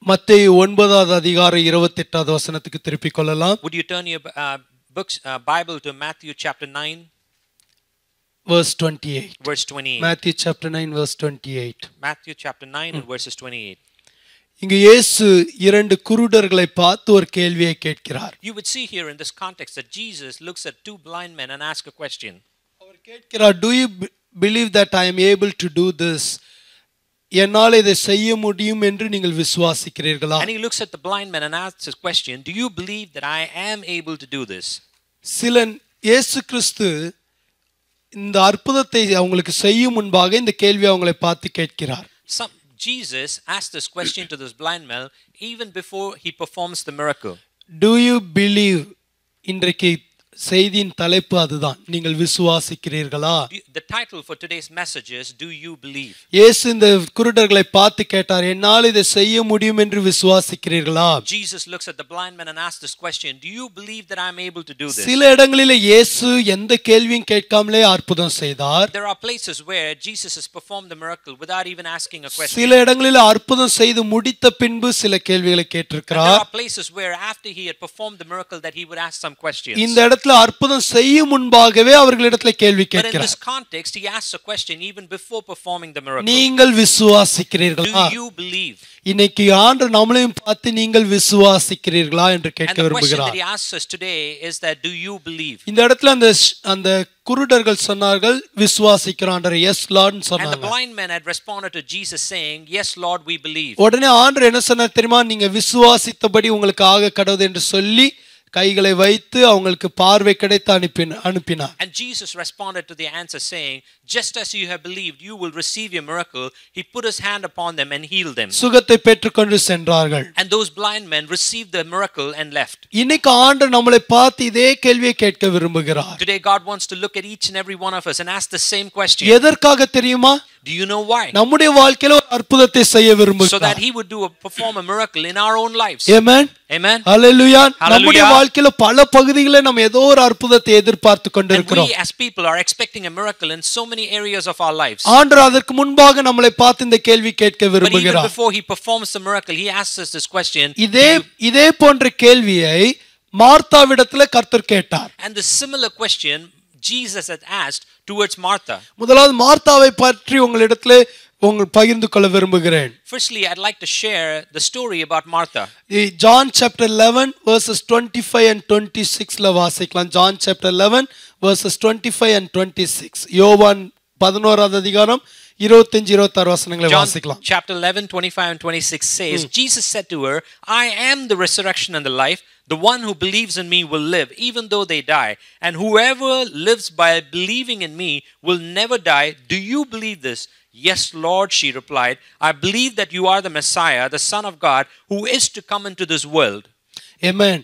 மத்தேயு 9வது அதிகாரம் 28வது வசனத்துக்கு திருப்பிக் கொள்ளலாம். Would you turn your Bible to Matthew chapter 9 verse 28. verse 28. Matthew chapter 9 verse 28. Matthew chapter 9 and verses 28. இங்கு இயேசு இரண்டு குருடர்களை பார்த்து ஒரு கேள்வியை கேட்கிறார். You would see here in this context that Jesus looks at two blind men and asks a question. அவர் கேட்கிறார், do you believe that I am able to do this? என்னால் இதை செய்ய முடியும் என்று நீங்கள் விசுவாசிக்கிறீர்களா? And he looks at the blind men and asks this question, do you believe that I am able to do this? இயேசு கிறிஸ்து இந்த அற்புதத்தை அவங்களுக்கு செய்யும் முன்பாக இந்த கேள்வியை அவங்களை பார்த்து கேட்கிறார். Jesus asked this question to this blind man even before he performs the miracle. Do you believe? இன்றைக்கு செய்தியின் தலைப்பு அதுதான். நீங்கள் விசுவாசிக்கிறீர்களா? The title for today's message is, do you believe? இயேசு இந்த குருடர்களை பார்த்து கேட்டார், என்னால் இதை செய்ய முடியும் என்று விசுவாசிக்கிறீர்களா? Jesus looks at the blind man and asks this question, do you believe that I am able to do this? சில இடங்களிலே இயேசு எந்த கேள்வியும் கேட்காமலே அற்புதம் செய்தார். There are places where Jesus has performed the miracle without even asking a question. சில இடங்களிலே அற்புதம் செய்து முடித்த பின்பு சில கேள்விகளை கேட்டிருக்கிறார். There are places where after he had performed the miracle that he would ask some questions. இந்த இடத்துல அற்புதம் செய்யும் முன்பாகவே அவர்களிடத்தில் கேள்வி கேட்கிறார். But in this context he asks a question even before performing the miracle. நீங்கள் விசுவாசிக்கிறீர்களா? Do you believe? இன்னைக்கு ஆண்டவர் நம்மளையும் பார்த்து நீங்கள் விசுவாசிக்கிறீர்களா என்று கேட்க விரும்புகிறார். And the question that he asks us today is that, do you believe? இந்த இடத்துல அந்த குருடர்கள் சொன்னார்கள், விசுவாசிக்கிறோம் ஆண்டவரே, yes lord ன்னு சொன்னாங்க. And the blind men had responded to Jesus saying, yes lord we believe. உடனே ஆண்டவர் என்ன சொன்னார் தெரியுமா? நீங்க விசுவாசித்தபடி உங்களுக்கு ஆக கடவுது என்று சொல்லி கைகளை வைத்து அவங்களுக்கு பார்வை கிடைத்து அனுப்பினார். And Jesus responded to the answer saying, just as you have believed, you will receive your miracle. He put his hand upon them and healed them. சுகத்தை பெற்றுக்கொண்டு சென்றார்கள். And those blind men received the miracle and left. இன்னைக்கு ஆண்டவர் நம்மளை பார்த்து இதே கேள்வியை கேட்க விரும்புகிறார். Today God wants to look at each and every one of us and ask the same question. எதற்காக தெரியுமா? Do you know why? நம்முடைய வாழ்க்கையில ஒரு அற்புதத்தை செய்ய விரும்புகிறார். So that he would perform a miracle in our own lives. Amen. Amen. Hallelujah. நம்முடைய வாழ்க்கையில பல பகுதிகளில் நாம் ஏதோ ஒரு அற்புதத்தை எதிர்பார்த்து கொண்டிருக்கிறோம். And we as people are expecting a miracle in so many areas of our lives. ஆண்டவர் அதற்கு முன்பாக நம்மளை பார்த்து இந்த கேள்வி கேட்க விரும்புகிறார். But even before he performs the miracle, he asks us this question. இதே போன்ற கேள்வியை மார்த்தாவிடத்துல கர்த்தர் கேட்டார். And the similar question Jesus had asked towards Martha. முதலாவது மார்த்தாவை பற்றி உங்களிடத்திலே பகிர்ந்து கொள்ள விரும்புகிறேன். Firstly, I'd like to share the story about Martha. John chapter 11 verses 25 and 26 ல வாசிக்கலாம். John chapter 11 verses 25 and 26. யோவான் 11வது அதிகாரம் 25-26 வசனங்களை வாசிக்கலாம். Chapter 11 25 and 26 says, Jesus said to her, I am the resurrection and the life. The one who believes in me will live even though they die, and whoever lives by believing in me will never die. Do you believe this? Yes, Lord, she replied. I believe that you are the Messiah, the Son of God, who is to come into this world. Amen.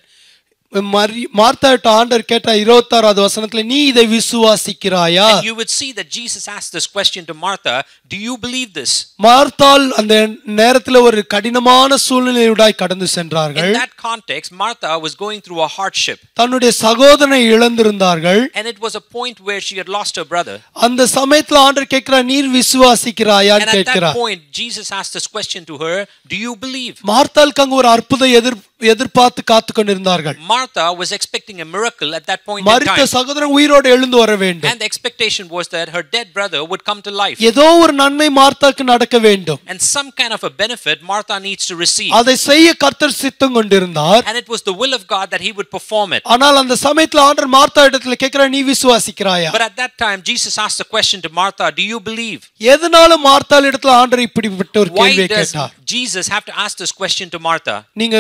மார்த்தாட்ட ஆண்டவர் கேட்ட 26வது வசனத்துல, நீ இதை விசுவாசிக்கிறாயா? And you would see that Jesus asked this question to Martha, do you believe this? மார்த்தாள் அந்த நேரத்துல ஒரு கடினமான சூழ்நிலையுடாய் கடந்து சென்றார்கள். In that context, Martha was going through a hardship. தன்னுடைய சகோதரனை இழந்திருந்தார்கள். And it was a point where she had lost her brother. அந்த சமயத்துல ஆண்டவர் கேக்குறார், நீர் விசுவாசிக்கிறாயான்னு கேக்குறார். And at that point Jesus asked this question to her, do you believe? மார்த்தாளுக்கு அங்க ஒரு அற்புதம் எதிர்பார்த்து காத்து கொண்டிருந்தார்கள். Martha was expecting a miracle at that point in மரித்த time. சகோதரன் உயிரோடு எழுந்து வர வேண்டும். And the expectation was that her dead brother would come to life. ஏதோ ஒரு நன்மை மார்த்தாக்கு நடக்க வேண்டும். And some kind of a benefit Martha needs to receive. அதை செய்ய கர்த்தர் சித்தம் கொண்டிருந்தார். And it was the will of God that he would perform it. ஆனால் அந்த சமயத்துல ஆண்டவர் மார்த்தா இடத்துல கேக்குறார், நீ விசுவாசிக்கிறாயா? But at that time Jesus asked the question to Martha, do you believe? எதனால மார்த்தாள் இடத்துல ஆண்டவர் இப்படிப்பட்ட ஒரு கேள்வியை கேட்டார்? Why does Jesus have to ask this question to Martha? நீங்க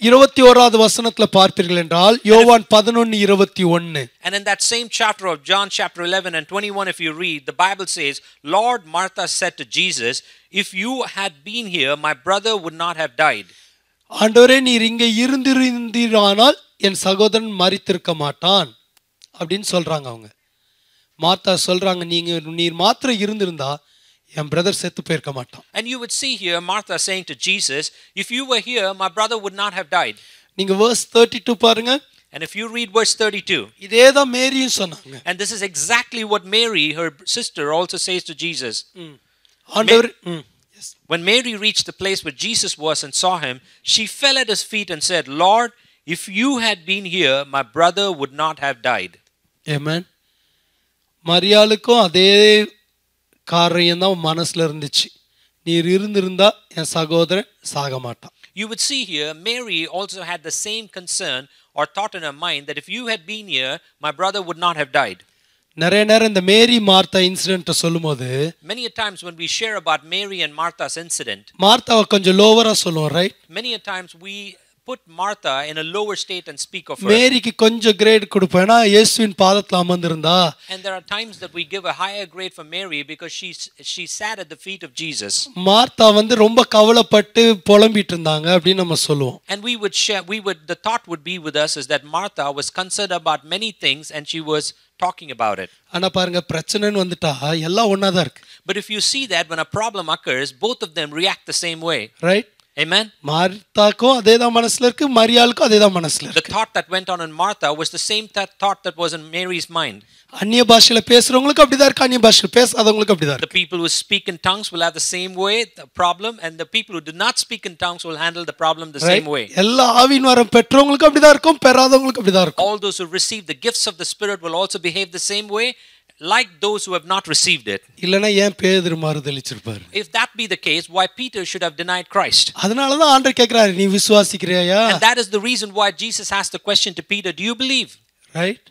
21வது வசனத்துல பார்ப்பீர்கள் என்றால் யோவான் 11:21. And in that same chapter of John chapter 11 and 21, if you read, the Bible says, Lord, Martha said to Jesus, if you had been here, my brother would not have died. ஆண்டவரே, நீர் இங்கே இருந்திருந்தீரானால் என் சகோதரன் மரித்திருக்க மாட்டான் அப்படின்னு சொல்றாங்க அவங்க. Martha சொல்றாங்க, நீர் மாத்திரம் இருந்திருந்தா என் பிரதர் செத்து போயிருக்க மாட்டான். And you would see here Martha saying to Jesus, if you were here, my brother would not have died. நீங்க verse 32 பாருங்க. And if you read verse 32, இதேதான் மேரியும் சொன்னாங்க. and this is exactly what Mary, her sister, also says to Jesus. ஆண்டவர் When Mary reached the place where Jesus was and saw him, she fell at his feet and said, Lord, if you had been here, my brother would not have died. Amen. மரியாளுக்கும் அதே காரியம் தான் மனசுல இருந்துச்சு. நீர் இருந்திருந்தா என் சகோதரன் சாக மாட்டான். You would see here, Mary also had the same concern or thought in her mind that if you had been here, my brother would not have died. நிறைய நேரம் இந்த மேரி மார்த்தா இன்சிடென்ட்டை சொல்லும்போது Many a times when we share about Mary and Martha's incident, மார்த்தாவை கொஞ்சம் லோவரா சொல்லுவோம், right? many a times we put Martha in a lower state and speak of her. மேரிக்கு கொஞ்சம் great கொடுப்பேன், ஏன்னா இயேசுவின் பாதத்துல அமர்ந்திருந்தா. And there are times that we give a higher grade for Mary because she sat at the feet of Jesus. Martha வந்து ரொம்ப கவலைப்பட்டு புலம்பிட்டு இருந்தாங்க அப்படின்னு நம்ம சொல்லுவோம். And the thought would be with us is that Martha was concerned about many things and she was talking about it. ஆனா பாருங்க, பிரச்சனைன்னு வந்துட்டா எல்லாம் ஒண்ணா தான் இருக்கு. But if you see that when a problem occurs, both of them react the same way. Right? Amen. மார்த்தாக்கும் அதேதான் மனசுல இருக்கு, மரியாளுக்கும் அதேதான் மனசுல The இருக்கு. thought that went on in Martha was the same thought that was in Mary's mind. அந்நிய பாஷையில பேசுறவங்களுக்கு அப்படிதான் இருக்கு, அந்நிய பாஷையில பேசாதவங்களுக்கு அப்படிதான் The இருக்கு. people who speak in tongues will have the same way the problem, and the people who do not speak in tongues will handle the problem the same way. எல்லா ஆவியின் வரம் பெற்றவங்களுக்கு அப்படிதான் இருக்கும், பெறாதவங்களுக்கு அப்படிதான் இருக்கும். All those who receive the gifts of the Spirit will also behave the same way, like those who have not received it. இல்லனா ஏன் பேதுரு மறுதலிச்சிருப்பாரு? If that be the case, why Peter should have denied Christ? அதனால தான் ஆண்டவர் கேக்குறாரு, நீ விசுவாசிக்கிறியா? And that is the reason why Jesus asked the question to Peter, do you believe? Right?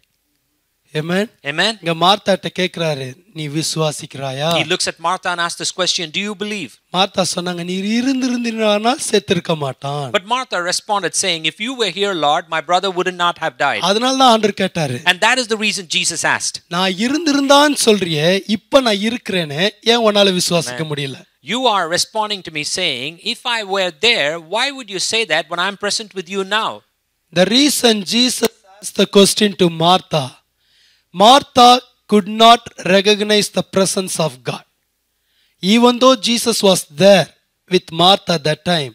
Amen. Amen. இங்க மார்த்தாட்ட கேக்குறாரு, நீ விசுவாசிக்கிறியா? He looks at Martha and asks this question, do you believe? Martha சொன்னாங்க, நீ இருந்திருந்தீனா செத்திருக்க மாட்டான். But Martha responded saying, if you were here, Lord, my brother would not have died. அதனால தான் ஆண்டவர் கேட்டாரு, And that is the reason Jesus asked. நான் இருந்திருந்தான்னு சொல்றியே, இப்ப நான் இருக்கிறேனே, ஏன் உன்னால விசுவாசிக்க முடியல? You are responding to me saying, if I were there, why would you say that when I'm present with you now? The reason Jesus asked the question to Martha could not recognize the presence of God. Even though Jesus was there with Martha at that time,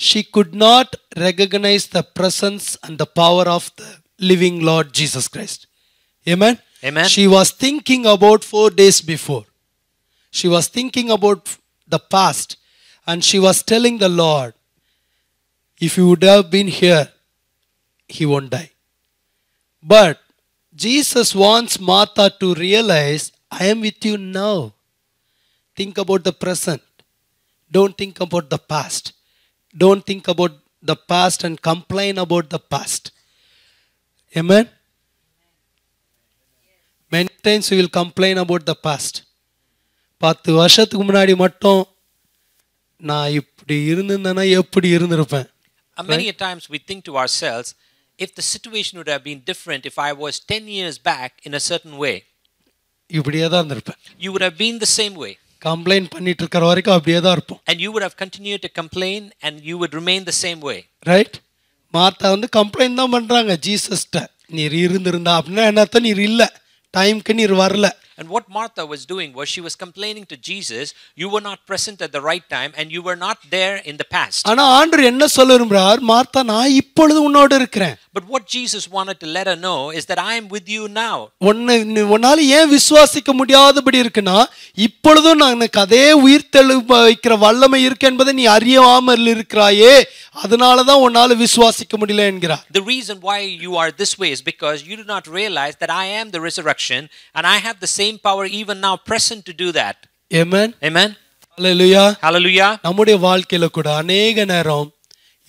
she could not recognize the presence and the power of the living Lord Jesus Christ. Amen? Amen. She was thinking about 4 days before. She was thinking about the past, and she was telling the Lord, if you would have been here, he won't die. But Jesus wants Martha to realize, I am with you now. Think about the present. Don't think about the past. Don't think about the past and complain about the past. Amen? Many times we will complain about the past. 10 வருஷத்துக்கு முன்னாடி மட்டும் நான் இப்படி இருந்திருந்தேனா எப்படி இருந்திருப்பேன்? And many a times we think to ourselves, if the situation would have been different if I was 10 years back in a certain way, இப்படியே தான் இருந்திருப்பேன். you would have been the same way. Complaint பண்ணிட்டு இருக்கிற வரைக்கும் அப்படியே தான் இருப்போம். And you would have continued to complain and you would remain the same way. ரைட்? மார்த்தா வந்து கம்ப்ளைண்ட் தான் பண்றாங்க ஜீசஸ்ட்ட, நீர் இருந்திருந்தா அப்படின்னா என்னத்த, நீர் இல்ல, டைம்க்கு நீர் வரல. And what Martha was doing was she was complaining to Jesus, you were not present at the right time and you were not there in the past. ஆனா ஆண்டவர் என்ன சொல்ல விரும்புறார்? மார்த்தா, நான் இப்பொழுது உன்னோடு இருக்கிறேன். But what Jesus wanted to let her know is that I am with you now. உன்னால ஏன் விசுவாசிக்க முடியாதபடி இருக்குன்னா, இப்பொழுதும் நான் எனக்கு அதே உயிர்த்தெழும்ப வைக்கிற வல்லமை இருக்கு என்பதை நீ அறியாமல் இருக்கிறாயே, அதனால தான் உன்னால விசுவாசிக்க முடியல என்கிறார். The reason why you are this way is because you do not realize that I am the resurrection and I have the same power even now present to do that. Amen. Amen. Hallelujah. Hallelujah. நம்முடைய வாழ்க்கையில கூட அநேக நேரம்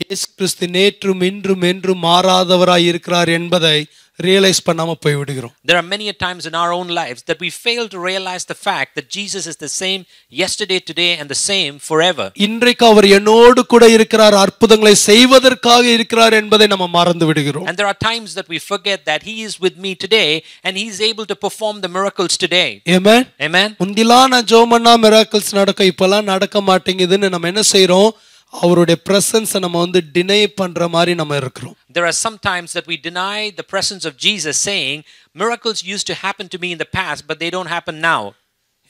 இயேசு கிறிஸ்து நேற்றும் இன்றும் என்றும் மாறாதவராய் இருக்கிறார் என்பதை ரியலைஸ் பண்ணாம போய் விடுகிறோம். There are many times in our own lives that we fail to realize the fact that Jesus is the same yesterday, today and the same forever. இன்றைக்கு அவர் என்னோடு கூட இருக்கிறார், அற்புதங்களை செய்வதற்காக இருக்கிறார் என்பதை நம்ம மறந்து விடுகிறோம். And there are times that we forget that he is with me today and he is able to perform the miracles today. Amen. Amen. முந்திலாம் நான் ஜெபம் பண்ணா miracles நடக்கும், இப்பலாம் நடக்க மாட்டேங்குதுன்னு நம்ம என்ன செய்றோம்? அவருடைய பிரசன்ஸை நம்ம வந்து டினை பண்ற மாதிரி நம்ம இருக்கிறோம். There are some times that we deny the presence of Jesus, saying miracles used to happen to me in the past but they don't happen now.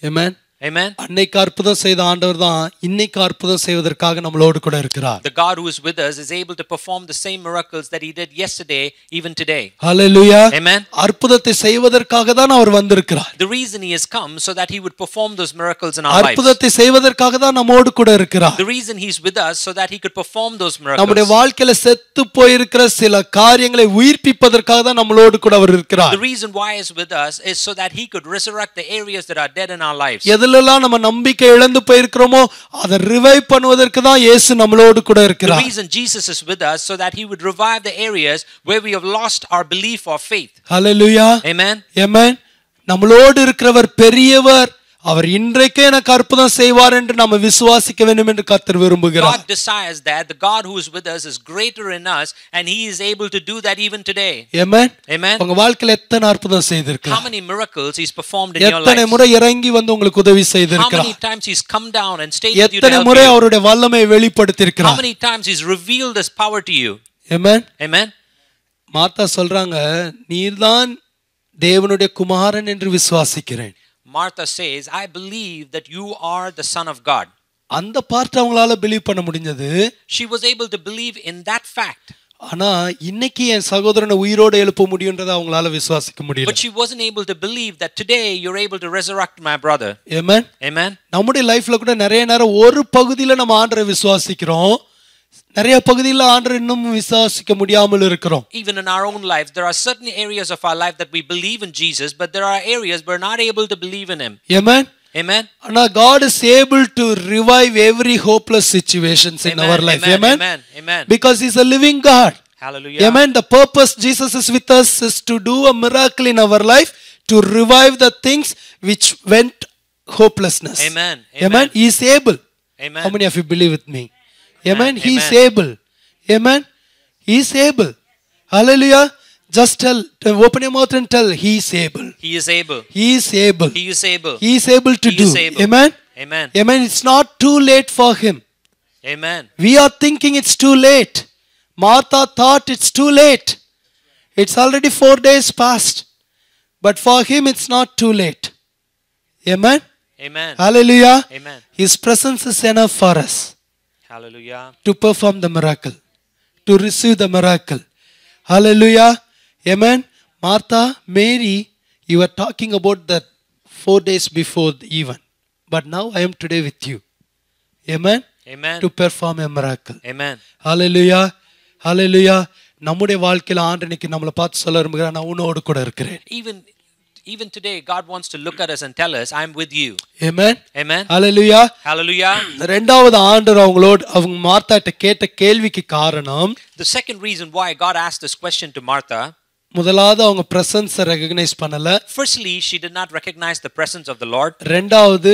Amen. Amen. அன்னைக்கு அற்புதம் செய்த ஆண்டவர் தான் இன்னைக்கு அற்புதம் செய்வதற்காக நம்மளோடு கூட இருக்கிறார். The God who is with us is able to perform the same miracles that he did yesterday, even today. Hallelujah. Amen. அற்புதத்தை செய்வதற்காக தான் அவர் வந்திருக்கிறார். The reason he has come so that he would perform those miracles in our lives. அற்புதத்தை செய்வதற்காக தான் நம்மோடு கூட இருக்கிறார். The reason he's with us so that he could perform those miracles. நம்முடைய வாழ்க்கையில செத்து போயிருக்கிற சில காரியங்களை உயிர்ப்பிப்பதற்காக தான் நம்மளோடு கூட அவர் இருக்கிறார். The reason why he is with us is so that he could resurrect the areas that are dead in our lives. எதிலெல்லாம் நம்ம நம்பிக்கை இழந்து போயிருக்கிறோமோ அதை ரிவைவ் பண்ணுவதற்கு தான் இயேசு நம்மளோடு கூட The இருக்கிறார். reason Jesus is with us so that he would revive the areas where we have lost our belief or faith. Hallelujah. Amen. ஆமென். நம்மளோடு இருக்கிறவர் பெரியவர், அவர் இன்றைக்கே எனக்கு அற்புதம் செய்வார் என்று நம்ம விசுவாசிக்க வேண்டும் என்று கர்த்தர் விரும்புகிறார். God desires that. The God who is with us is greater in us and he is able to do that even today. Amen. Amen. உங்க வாழ்க்கையில எத்தனை அற்புதம் How செய்திருக்கிறார்? many miracles he's performed in your எத்தனை life? முறை இறங்கி வந்து உங்களுக்கு உதவி How செய்திருக்கிறார்? many times he's come down and stayed with you to எத்தனை help முறை you? அவருடைய வல்லமையை How வெளிப்படுத்தியிருக்கிறார்? many times he's revealed his power to you? Amen. Amen. Martha சொல்றாங்க, நீர்தான் தேவனுடைய குமாரன் என்று விசுவாசிக்கிறேன். Martha says, I believe that you are the Son of God. அந்த பார்ட் அவங்களால பிலீவ் பண்ண முடிஞ்சது. She was able to believe in that fact. ஆனா இன்னைக்கு என் சகோதரனை உயிரோடு எழுப்ப முடியும்ன்றதை அவங்களால விசுவாசிக்க முடியல. But she wasn't able to believe that today you're able to resurrect my brother. Amen. Amen. நம்முடைய லைஃப்ல கூட நிறைய நேரம் ஒரு பகுதியில நம்ம ஆண்டரை விசுவாசிக்கிறோம், நிறைய பகுதியில ஆண்டரை இன்னும் விசுவாசிக்க முடியாமல் இருக்கிறோம். Even in our own lives, there are certain areas of our life that we believe in Jesus, but there are areas we're not able to believe in him. Amen. Amen. ஆனா God is able to revive every hopeless situations in our life. Amen. Amen. Amen. Because he's a living God. Hallelujah. Amen. The purpose Jesus is with us is to do a miracle in our life, to revive the things which went hopelessness. Amen. Amen. He is able. Amen. How many of you believe with me? Amen. He is Amen. able. Amen. He is able. Hallelujah. Just tell, open your mouth and tell, he is able. He is able. He is able. He is able. He is able to He do. is able. Amen. Amen. Amen. It's not too late for him. Amen. We are thinking it's too late. Martha thought it's too late. It's already 4 days past. But for him it's not too late. Amen. Amen. Hallelujah. Amen. His presence is enough for us Hallelujah. to perform the miracle, to receive the miracle. Hallelujah. Amen. Martha, Mary, you were talking about that 4 days before even. But now I am today with you. Amen. Amen. To perform a miracle. Amen. Hallelujah. Hallelujah. நம்முடைய வாழ்க்கையில ஆண்டு இன்னைக்கு நம்மளை பார்த்து சொல்ல விரும்புகிறார், நான் உன்னோடு கூட இருக்கிறேன். Even today, God wants to look at us and tell us, I'm with you. Amen. Amen. Hallelujah. Hallelujah. இரண்டாவது ஆண்டவர் அவங்க மார்த்தாட்ட கேட்ட கேள்விக்கு காரணம், The second reason why God asked this question to Martha, முதலாவது அவங்க பிரசன்ஸை ரெகக்னைஸ் பண்ணல. firstly, she did not recognize the presence of the Lord. இரண்டாவது,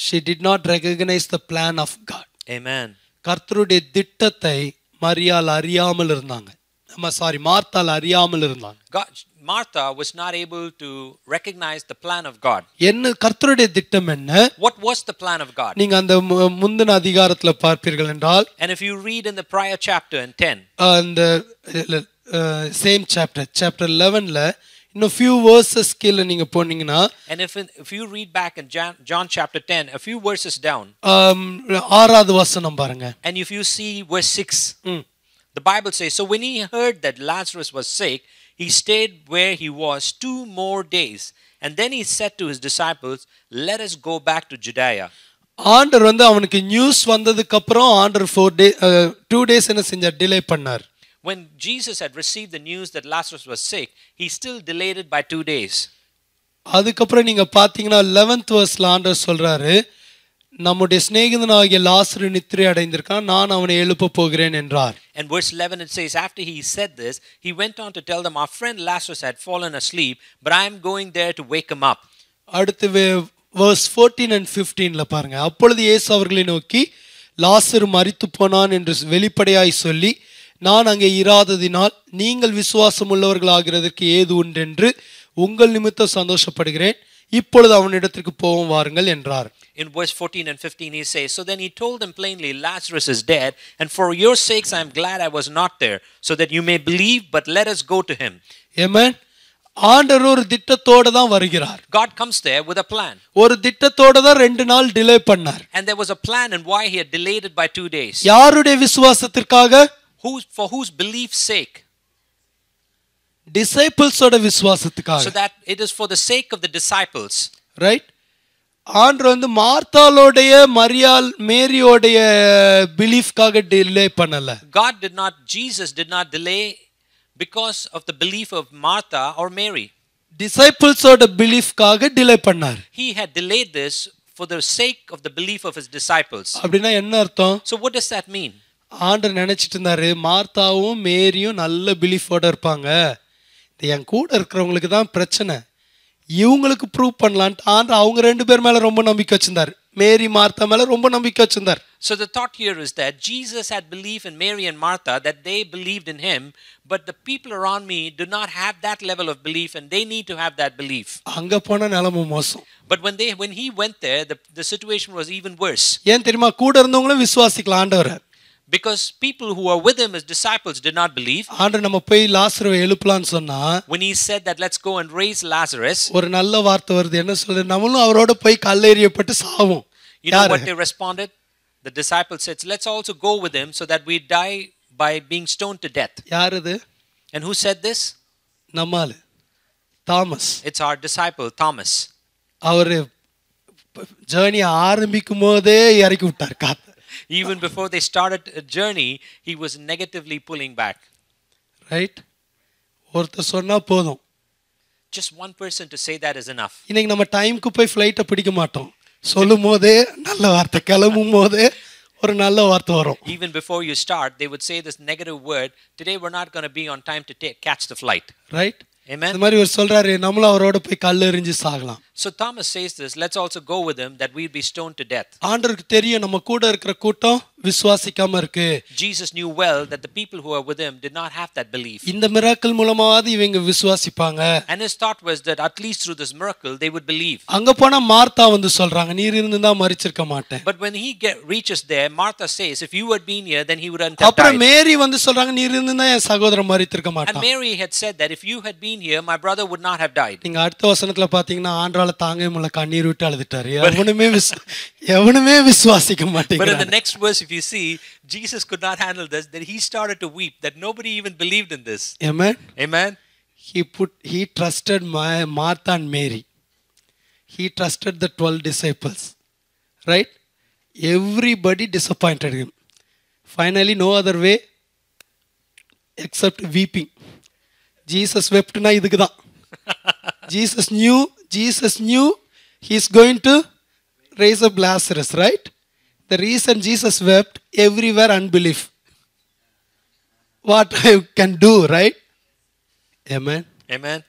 she did not recognize the plan of God. Amen. கர்த்தருடைய திட்டத்தை மரியாள் அறியாமல் இருந்தாங்க. மார்த்தாள் அறியாமல் இருந்தாங்க. Martha was not able to recognize the plan of God. என்ன கர்த்தருடைய திட்டம் என்ன? What was the plan of God? நீங்க அந்த முந்தின அதிகாரத்துல பார்ப்பீர்கள் என்றால், And if you read in the prior chapter in 10, அந்த same chapter 11ல இன்னும் few verses கீழ நீங்க போனீங்கன்னா, and if you read back in John chapter 10, a few verses down, ஆறாவது வசனம் பாருங்க. and if you see verse 6, the Bible says, so when he heard that Lazarus was sick, he stayed where he was 2 more days, and then he said to his disciples, let us go back to Judea. ஆண்டவர் அவனுக்கு news வந்ததுக்கு அப்புறம் ஆண்டவர் 2 days என்ன செஞ்சார்? Delay பண்ணார். When Jesus had received the news that Lazarus was sick, he still delayed it by 2 days. அதுக்கப்புறம் நீங்க பாத்தீங்கன்னா 11th verseல ஆண்டவர் சொல்றாரு, நம்முடைய சிநேகிதனாகிய லாசரு நித்திரை அடைந்திருக்கான், நான் அவனை எழுப்ப போகிறேன் என்றார். And verse 11 it says, after he said this, he went on to tell them, our friend Lazarus had fallen asleep, but I am going there to wake him up. அடுத்து verse 14 and 15ல பாருங்க. அப்பொழுது இயேசு அவர்களை நோக்கி, லாசரு மரித்து போனான் என்று வெளிப்படையாய் சொல்லி, நான் அங்கே இராததினால் நீங்கள் விசுவாசம் உள்ளவர்களாகிறதற்கு ஏது உண்டென்று உங்கள் நிமித்தம் சந்தோஷப்படுகிறேன். இப்பொழுது அவனிடத்திற்கு போவோம் வாருங்கள் என்றார். In verse 14 and 15 he says, so then he told them plainly, Lazarus is dead, and for your sakes I am glad I was not there, so that you may believe, but let us go to him. Amen. ஆண்டவர் ஒரு திட்டத்தோட தான் வருகிறார். God comes there with a plan. ஒரு திட்டத்தோட தான் 2 நாள் delay பண்ணார். And there was a plan and why he had delayed it by 2 days. யாருடைய விசுவாசத்திற்காக? For whose belief's sake? டிசைபிள்ஸோட விசுவாசத்துக்காக. So that it is for the sake of the disciples. Right? ஆண்டவர் வந்து மார்த்தாளோடைய மேரியோடைய பிலீஃப்காக delay பண்ணல. Jesus did not delay because of the belief of Martha or Mary. டிசைபிள்ஸோட பிலீஃப்காக delay பண்ணார். He had delayed this for the sake of the belief of his disciples. அப்படினா என்ன அர்த்தம்? So what does that mean? ஆண்டவர் நினைச்சிட்டு இருந்தாரு மார்த்தாவும் மேரியும் நல்ல பிலீஃபோட இருப்பாங்க. என் கூட இருக்கிறவங்களுக்கு தான் பிரச்சனை. இவங்களுக்கு ப்ரூவ் பண்ணலான்ட்டு ஆண்டவர் அவங்க 2 பேர் மேல ரொம்ப நம்பிக்கை வச்சிருந்தார். மேரி மார்த்தா மேல ரொம்ப நம்பிக்கை வச்சிருந்தார். So the thought here is that Jesus had belief in Mary and Martha, that they believed in him, but the people around me do not have that level of belief and they need to have that belief. அங்க போனா நிலைமை மோசம். But when he went there, the situation was even worse. ஏன் தெரியுமா? கூட இருந்தவங்களும் விசுவாசிக்கலாம் ஆண்டவரை. Because people who are with him as disciples did not believe. ஆண்டவர் நம்ம போய் லாசருவை எழுப்பலாம்னு சொன்னா, when he said that let's go and raise Lazarus, ஒரு நல்ல வார்த்தை வருது. என்ன சொல்றது? நம்மளும் அவரோட போய் கல்லெறியப்பட்டு சாவோம். You know what they responded? The disciples said, let's also go with him so that we die by being stoned to death. யார் இது? And who said this? நம்மால Thomas. It's our disciple Thomas. அவர் journey ஆரம்பிக்கும் போதே இறக்கி விட்டார் காத்து. Even before they started a journey, he was negatively pulling back. Right? ஒருத்தர் சொன்னா போதும். Just one person to say that is enough. இன்னைக்கு நம்ம டைம்க்கு போய் ஃளைட்ட பிடிக்க மாட்டோம். சொல்லும் போதே நல்ல வார்த்தை, கிளம்பும் போதே ஒரு நல்ல வார்த்தை வரும். Even before you start, they would say this negative word, today we're not going to be on time to catch the flight. Right? Amen. இந்த மாதிரி ஒரு சொல்றாரு நம்மளும் அவரோட போய் கல்லெறிஞ்சு சாகலாம். So Thomas says this, let's also go with him that we'll be stoned to death. ஆண்டவருக்கு தெரியும் நம்ம கூட இருக்கிற கூட்டம் விசுவாசிக்காம இருக்கு. Jesus knew well that the people who are with him did not have that belief. இந்த மிராக்கிள் மூலமாவது இவங்க விசுவாசிப்பாங்க. And his thought was that at least through this miracle they would believe. அங்க போனா மார்த்தா வந்து சொல்றாங்க நீர் இருந்திருந்தா மரிச்சிருக்க மாட்டேன். But when he reaches there, Martha says, if you had been here then he wouldn't have died. அப்புறம் மேரி வந்து சொல்றாங்க நீர் இருந்திருந்தா என் சகோதரன் மரித்திருக்க மாட்டான். And Mary had said that if you had been here my brother would not have died. நீங்க அடுத்த வசனத்துல பாத்தீங்கன்னா ஆண்டவரால தாங்கவே முடியல கண்ணீர் விட்டு அழுதுட்டாரு. எவனுமே விசுவாசிக்க மாட்டேங்கிறான். But in the next verse if you see Jesus could not handle this, that he started to weep, that nobody even believed in this. Amen. Amen. He trusted Martha and Mary. He trusted the 12 disciples. Right? Everybody disappointed him. Finally no other way except weeping. Jesus wept na idukku dhaan. Jesus knew he's going to raise up Lazarus, right? The reason Jesus wept, everywhere unbelief. What I can do, right? Amen. Amen.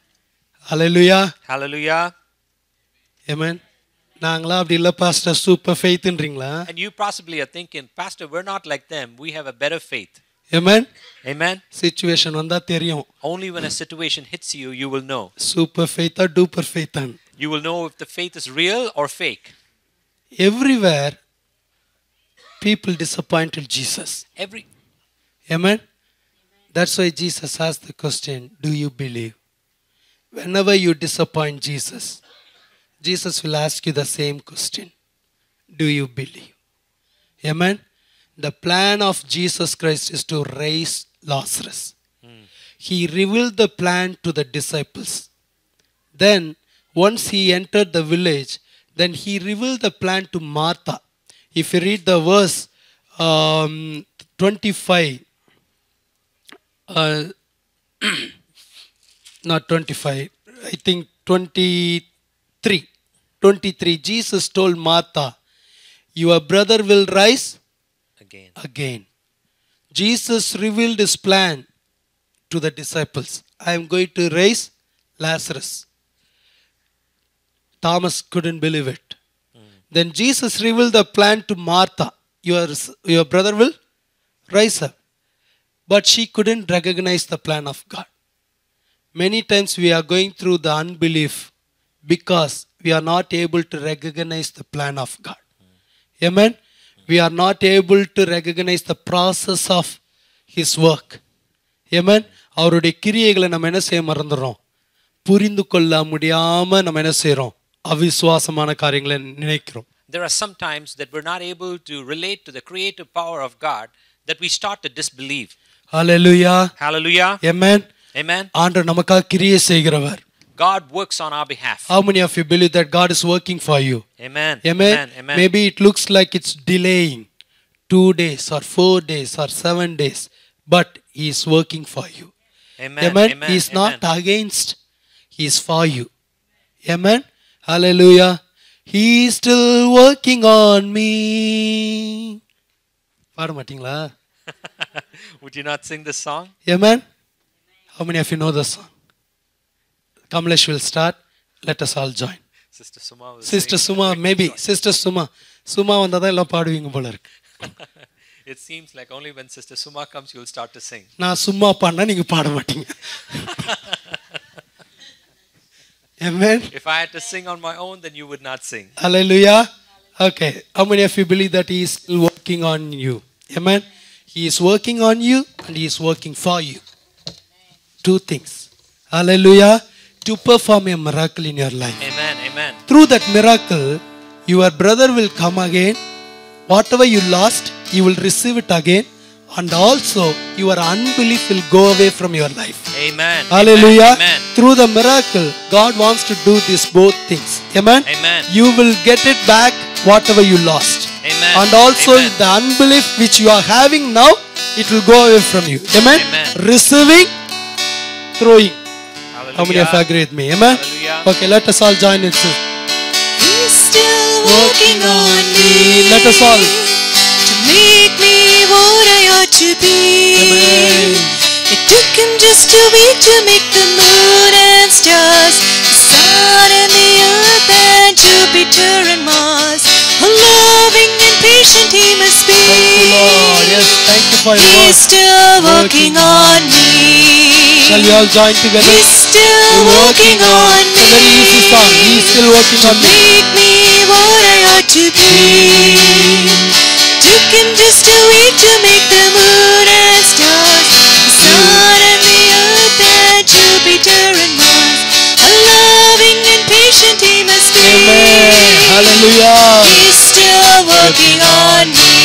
Hallelujah. Hallelujah. Amen. நாங்களா அப்படி இல்ல pastor super ஃபெய்த்ன்றீங்களா? And you possibly are thinking, Pastor, we're not like them. We have a better faith. Amen. Amen. Situation வந்தா தெரியும். Only when a situation hits you, you will know. Super faith or duper faith. You will know if the faith is real or fake. Everywhere people disappointed Jesus. Amen. That's why Jesus asked the question, do you believe? Whenever you disappoint Jesus, Jesus will ask you the same question. Do you believe? Amen. The plan of Jesus Christ is to raise Lazarus. He revealed the plan to the disciples. Then once he entered the village, then he revealed the plan to Martha. If you read the verse 25, not 25, I think 23, Jesus told Martha, your brother will rise again. Jesus revealed his plan to the disciples. I am going to raise Lazarus. Thomas couldn't believe it. Then Jesus revealed the plan to Martha. Your brother will rise up. But she couldn't recognize the plan of God. Many times we are going through the unbelief because we are not able to recognize the plan of God. Amen. We are not able to recognize the process of His work. Amen. அவருடைய கிரியைகளை நம்ம என்ன செய்ய மறந்துறோம்? புரிந்து கொள்ள முடியாம நம்ம என்ன செய்றோம்? அவிசுவாசமான காரியங்களை நினைக்கிறோம். There are some times that we're not able to relate to the creative power of God, that we start to disbelieve. Hallelujah. Hallelujah. Amen. Amen. ஆண்டவர் நமக்காக கிரியை செய்கிறவர். God works on our behalf. How many of you believe that God is working for you? Amen. Amen. Amen. Amen. Maybe it looks like it's delaying 2 days or 4 days or 7 days, but he is working for you. Amen. Amen. Amen. He is Amen. not against, he is for you. Amen. Hallelujah. He is still working on me. பாட மாட்டீங்களா? Would you not sing this song? Amen. How many of you know the song? Kamlesh will start. Let us all join. Sister Suma will Sister sing. Suma, maybe. Sister Suma. Suma வந்தாதான் எல்லாம் பாடுவீங்க போல இருக்கு. It seems like only when Sister Suma comes, you'll start to sing. நான் சும்மா பாடினா நீங்க பாட மாட்டீங்க. Amen. If I had to sing on my own, then you would not sing. Hallelujah. Okay. How many of you believe that he is still working on you? Amen. He is working on you and he is working for you. Two things. Hallelujah. To perform a miracle in your life. Amen. Amen. Through that miracle, your brother will come again. Whatever you lost, you will receive it again. And also, your unbelief will go away from your life. Amen. Hallelujah. Amen. Through the miracle, God wants to do these both things. Amen. Amen. You will get it back, whatever you lost. Amen. And also, Amen. the unbelief which you are having now, it will go away from you. Amen. Amen. Receiving, throwing. Hallelujah. How many of you agree with me? Amen. Hallelujah. Okay, let us all join it. He's still working on me. Let us all. To make me what I ought to be. Amen. It took him just a week to make the moon and stars, the sun and the earth and Jupiter and Mars. A loving and patient he must be. Thank you, Lord. Yes, thank you for your He's word. still working on me. Shall we all join together? He's still working on It's a very easy me. song. He is still working To on me. make me what I ought to be. Took him just a week to make the moon and stars, the sun and the earth and Jupiter and Mars. A loving and patient he must be. Amen. Hallelujah. He's still working on me.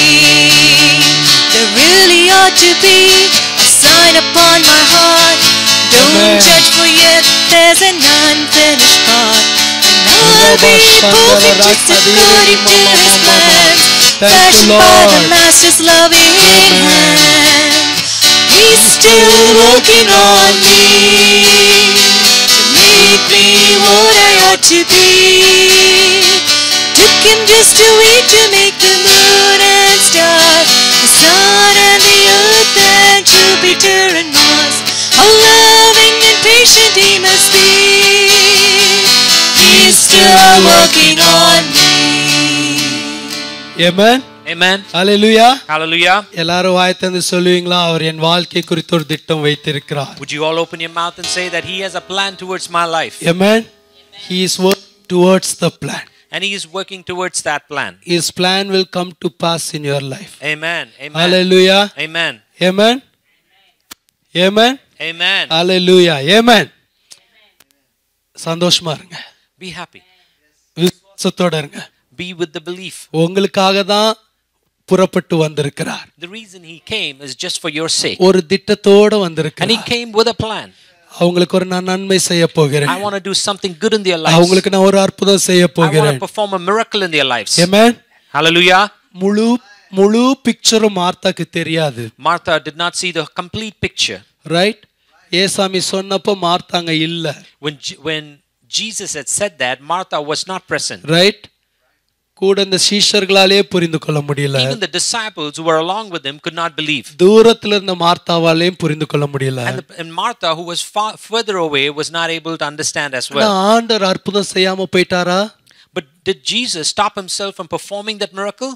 There really ought to be a sign upon my heart. Don't Amen. judge, for yet there's an unfinished part. And I'll be perfect just according to his plans, Thank you, fashioned by the Lord. master's loving hand. He's still working on me to make me what I ought to be. Took him just a week to make the moon and stars, the sun and the earth and Jupiter and Mars. How loving and patient he must be. He's still working on me. Amen. Amen. Hallelujah. Hallelujah. எல்லாரும் வாய்த்தந்து சொல்லுவீங்களா? அவர் என் வாழ்க்கை குறித்து ஒரு திட்டம் வைத்திருக்கிறார். Would you all open your mouth and say that he has a plan towards my life? Amen. He is working towards the plan. And he is working towards that plan. His plan will come to pass in your life. Amen. Amen. Hallelujah. Amen. Amen. Amen. Amen. Hallelujah. Amen. சந்தோஷமா இருங்க. Be happy. விசுவாசத்தோட இருங்க. Be with the belief. உங்களுக்காக தான் புறப்பட்டு வந்திருக்கிறார். The reason he came is just for your sake. ஒரு திட்டத்தோட And he வந்திருக்கிறார். came with a plan. அவங்களுக்கு ஒரு நான் நன்மை செய்ய போகிறேன். I want to do something good in their lives. அவங்களுக்கு நான் ஒரு அற்புதம் செய்ய I want போகிறேன். to perform a miracle in their lives. Amen. Hallelujah. முழு பிக்சரும் மார்த்தாக்கு தெரியாது. Martha did not see the complete picture. Right? ஏசாமி சொன்னப்போ மார்த்தாங்க இல்ல. When Jesus had said that, Martha was not present. Right? கூட இந்த சீஷர்களாலே புரிந்து கொள்ள முடியல. Even the disciples who were along with him could not believe. தூரத்துல இருந்த மார்த்தாவாலேயும் புரிந்து கொள்ள முடியல. And Martha, who was further away, was not able to understand as well. ஆண்டவர் அற்புதம் செய்யாம போயிட்டாரா? But did Jesus stop himself from performing that miracle?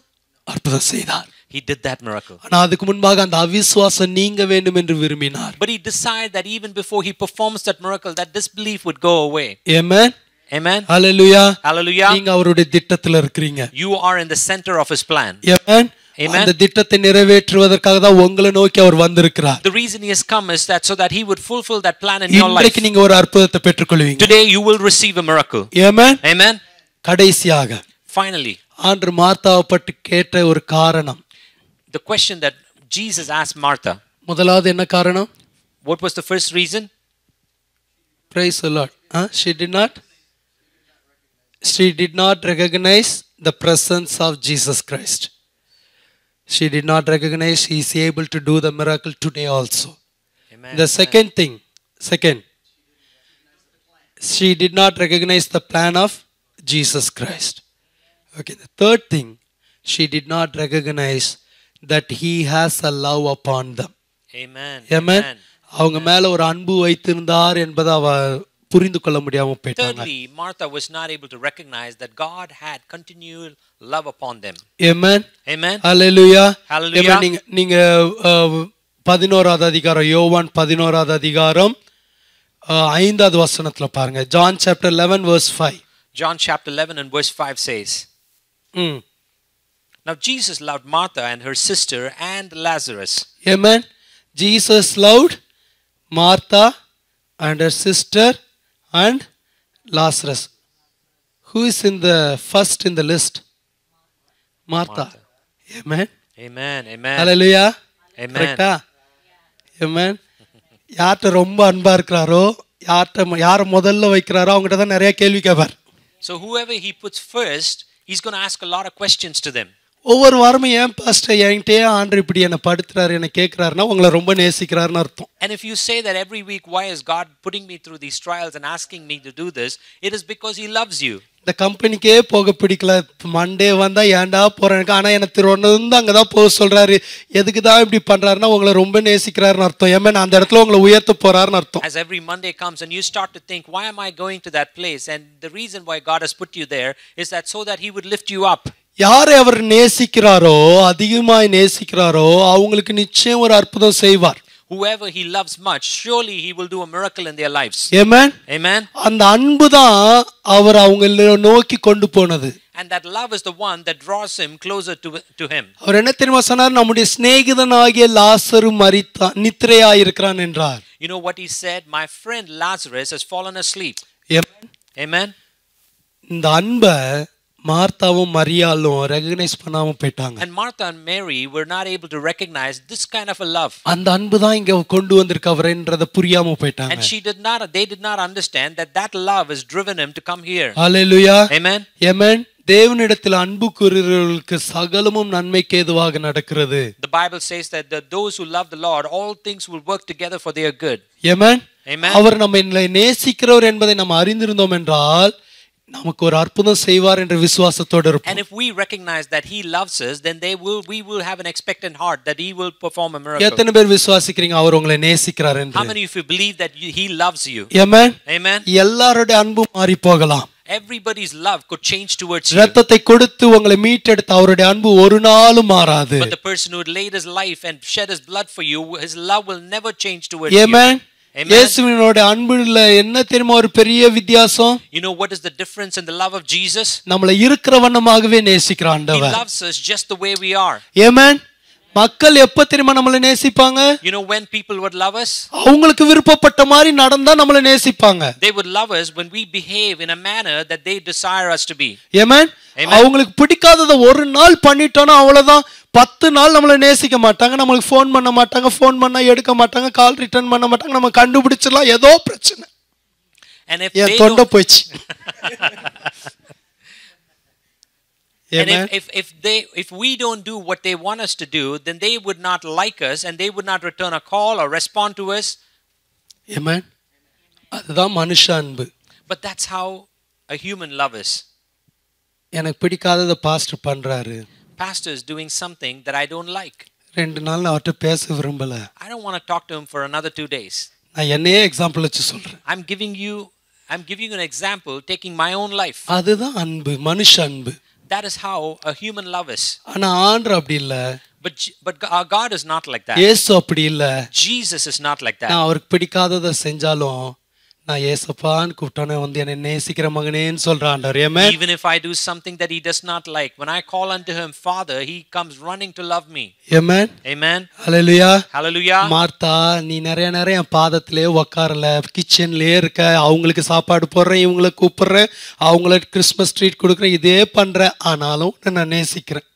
அற்புதம் செய்தார். He did that miracle. ஆனா அதுக்கு முன்பாக அந்த அவிசுவாசம் நீங்க வேண்டும் என்று விரும்பினார். But he decided that even before he performs that miracle, that disbelief would go away. Amen. Amen. Hallelujah. Hallelujah. நீங்க அவருடைய திட்டத்துல இருக்கீங்க. You are in the center of his plan. Amen. Amen. அந்த திட்டத்தை நிறைவேற்றுவதற்காக தான் உங்களை நோக்கி அவர் வந்திருக்கிறார். The reason he has come is that so that he would fulfill that plan in your life. இன்றைக்கு நீங்க ஒரு அற்புதத்தை பெற்றுக்கொள்வீங்க. Today you will receive a miracle. Amen. Amen. கடைசியாக Finally, ஆண்டவர் மார்த்தாவை பற்றி கேட்ட ஒரு காரணம். the question that Jesus asked Martha. முதலாவது என்ன காரணம்? What was the first reason? Praise the Lord. She did not recognize the presence of Jesus Christ. She did not recognize he is able to do the miracle today also. Amen. The second, she did not recognize the plan of Jesus Christ. Okay, the third thing, she did not recognize that he has a love upon them. Amen. Amen. அவங்க மேல ஒரு அன்பு வைத்திருந்தார் என்பதை அவ புரிந்து கொள்ள முடியாம போயிட்டாங்க. Thirdly, Martha was not able to recognize that God had continual love upon them. Amen. Amen. Hallelujah. Hallelujah. நீங்க 11வது அதிகாரம் யோவான் 11வது அதிகாரம் 5வது வசனத்துல பாருங்க. John chapter 11 verse 5. John chapter 11 and verse 5 says, Now Jesus loved Martha and her sister and Lazarus. Amen. Jesus loved Martha and her sister and Lazarus. Who is in the first in the list? Martha. Amen. Amen. Amen. Hallelujah. Amen. Correcta? Amen. யார்கிட்ட ரொம்ப அன்பா இருக்கிறாரோ யாரை முதல்ல வைக்கிறாரோ அவங்ககிட்ட தான் நிறைய கேள்வி கேட்பார். So whoever he puts first, he's going to ask a lot of questions to them. ஒவ்வொரு வாரமும் ஏன் பாஸ்டர் என்கிட்டே ஆண்டவர் இப்படி என்னை படுத்துறாரு என்னை கேட்கிறாருன்னா உங்களை ரொம்ப நேசிக்கிறாருன்னு அர்த்தம். And if you say that every week, why is God putting me through these trials and asking me to do this? It is because he loves you. இந்த கம்பெனிக்கே போக பிடிக்கல, மண்டே வந்தா ஏன்டா போறேன், ஆனா எனக்கு திருவண்ணந்து அங்கதான் போக சொல்றாரு, எதுக்கு தான் இப்படி பண்றாருன்னா உங்களை ரொம்ப நேசிக்கிறாருன்னு அர்த்தம். ஏமே அந்த இடத்துல உங்களை உயர்த்த போறாருன்னு அர்த்தம். As every Monday comes and you start to think, why am I going to that place? And the reason why God has put you there is that so that he would lift you up. யாரை அவர் நேசிக்கிறாரோ அதிகமாய் நேசிக்கிறாரோ அவங்களுக்கு நிச்சயம் ஒரு அற்புதம் செய்வார். Whoever he loves much, surely he will do a miracle in their lives. Amen. Amen. அந்த அன்பு தான் அவர் அவங்களை நோக்கி கொண்டு போனது. And that love is the one that draws him closer to him. அவர் என்ன தெரியுமா சொன்னார்? நம்முடைய சிநேகிதனாகிய லாசரு மரித்தான், நித்திரையாய் இருக்கிறான் என்றார். You know what he said? My friend Lazarus has fallen asleep. Amen. Amen. இந்த அன்பை மார்த்தாவும் மரியாளும் ரெகக்னைஸ் பண்ணாம போயிட்டாங்க. And Martha and Mary were not able to recognize this kind of a love. அந்த அன்பு தான் இங்க கொண்டு வந்திருக்கு அவரன்றத புரியாம போயிட்டாங்க. And they did not understand that love has driven him to come here. Hallelujah. Amen. Amen. தேவனிடத்தில் அன்பு கூறுகிறவர்களுக்கு சகலமும் நன்மைக்கு ஏதுவாக நடக்கிறது. The Bible says that those who love the Lord, all things will work together for their good. Amen. Amen. அவர் நம்மை நேசிக்கிறவர் என்பதை நாம் அறிந்திருந்தோம் என்றால் நமக்கு ஒரு அற்புதம் செய்வார் என்ற விசுவாசத்தோடு இருப்போம். And if we recognize that he loves us, then we will have an expectant heart that he will perform a miracle. எத்தனை பேர் விசுவாசிக்கிறீங்க அவர் உங்களை நேசிக்கிறார் என்று? How many of you believe that he loves you? Amen. Amen. எல்லாரோட அன்பு மாறி போகலாம். Everybody's love could change towards you. இரத்தத்தை கொடுத்து உங்களை மீட்டெடுத்த அவருடைய அன்பு ஒரு நாளும் மாறாது. But the person who laid his life and shed his blood for you, his love will never change towards Amen. you. Amen. இயேசுவினோட அன்புல என்ன தெரியுமா ஒரு பெரிய வித்தியாசம்? You know what is the difference in the love of Jesus? நம்மளை இருக்கிற வண்ணமாகவே நேசிக்கிற ஆண்டவர். He loves us just the way we are. Amen. மக்கள் எப்ப தெரியுமா நம்மளை நேசிப்பாங்க? You know when people would love us? அவங்களுக்கு விருப்பப்பட்ட மாதிரி நடந்தா நம்மளை நேசிப்பாங்க. They would love us when we behave in a manner that they desire us to be. Amen. அவங்களுக்கு பிடிக்காதத ஒரு நாள் பண்ணிட்டோம்னா அவ்வளவுதான், 10 நாள் நம்மளை நேசிக்க மாட்டாங்க, நமக்கு ஃபோன் பண்ண மாட்டாங்க, ஃபோன் பண்ணா எடுக்க மாட்டாங்க, கால் ரிட்டர்ன் பண்ண மாட்டாங்க, நம்ம கண்டுபிடிச்சிடலாம் ஏதோ பிரச்சனை. And if they தொண்ட போச்சு. And if we don't do what they want us to do, then they would not like us and they would not return a call or respond to us. Amen. அதுதான் மனுஷ அன்பு. But that's how a human love is. எனக்கு பிடிக்காதத pastor பண்றாரு. Pastor is doing something that I don't like. 2 நாள் நான் அவர்ட்ட பேச விரும்பல. I don't want to talk to him for another 2 days. நான் என்னையே எக்ஸாம்பிள் வச்சு சொல்றேன். I'm giving you an example taking my own life. அதுதான் அன்பு, மனுஷ அன்பு. That is how a human love is. ஆனா ஆண்டவர் அப்படி இல்ல. But our God is not like that. இயேசு அப்படி இல்ல. Jesus is not like that. நான் அவருக்கு பிடிக்காதத செஞ்சாலும் நான் ஏசப்பான்னு கூப்பிட்டோன்னே வந்து என்னை நேசிக்கிற மகனேன்னு சொல்ற ஆண்டவர். ஆமென். Even if I do something that he does not like, when I call unto him Father, he comes running to love me. Amen. Amen. Hallelujah. Hallelujah. Martha நீ நிறைய என் பாதத்திலே உட்காரல, கிச்சன்லயே இருக்க, அவங்களுக்கு சாப்பாடு போடுறேன், இவங்களை கூப்பிடுறேன், அவங்கள கிறிஸ்மஸ் ட்ரீட் கொடுக்குறேன், இதே பண்றேன், ஆனாலும் நான் நேசிக்கிறேன்.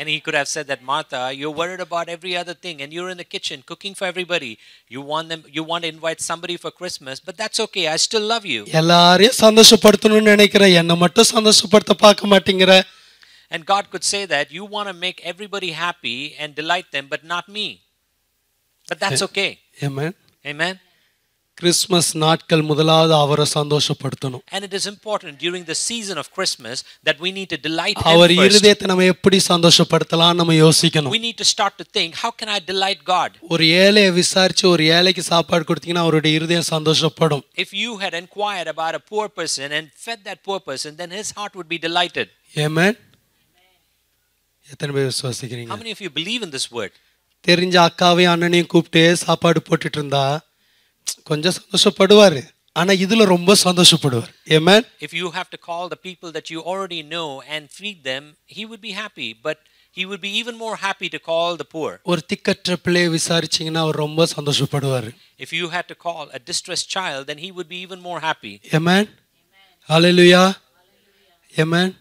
And he could have said that, Martha, you're worried about every other thing and you're in the kitchen cooking for everybody. You want to invite somebody for Christmas, but that's okay. I still love you. எல்லாரையும் சந்தோஷப்படுத்தணும்னு நினைக்கிற, என்னை மட்டும் சந்தோஷப்படுத்த பார்க்க மாட்டேங்கிற. And God could say that you want to make everybody happy and delight them, but not me. But that's okay. Amen. Amen. Christmas நாட்கள் முதலாவது அவரை சந்தோஷப்படுத்தணும். And it is important during the season of Christmas that we need to delight him our first. இருதயத்தை நம்ம எப்படி சந்தோஷப்படுத்தலாம் நம்ம யோசிக்கணும். We need to start to think, how can I delight God? ஒரு ஏழையை விசாரிச்சு ஒரு ஏழைக்கு சாப்பாடு கொடுத்தீங்கன்னா அவருடைய இருதயம் சந்தோஷப்படும். If you had inquired about a poor person and fed that poor person, then his heart would be delighted. ஆமென். எத்தனை பேர் விசுவாசிக்கிறீங்க? How many of you believe in this word? தெரிஞ்ச அக்காவையும் அண்ணனையும் கூப்பிட்டு சாப்பாடு போட்டுட்டு இருந்தா கொஞ்சம் சந்தோஷப்படுவாரு, ஆனா இதுல ரொம்ப சந்தோஷப்படுவார். ஆமென். If you have to call the people that you already know and feed them, he would be happy, but he would be even more happy to call the poor. ஒரு திக்கற்ற பிள்ளையை விசாரிச்சீங்கன்னா அவர் ரொம்ப சந்தோஷப்படுவாரு. If you had to call a distressed child, then he would be even more happy. ஆமென். ஹalleluya. ஆமென்.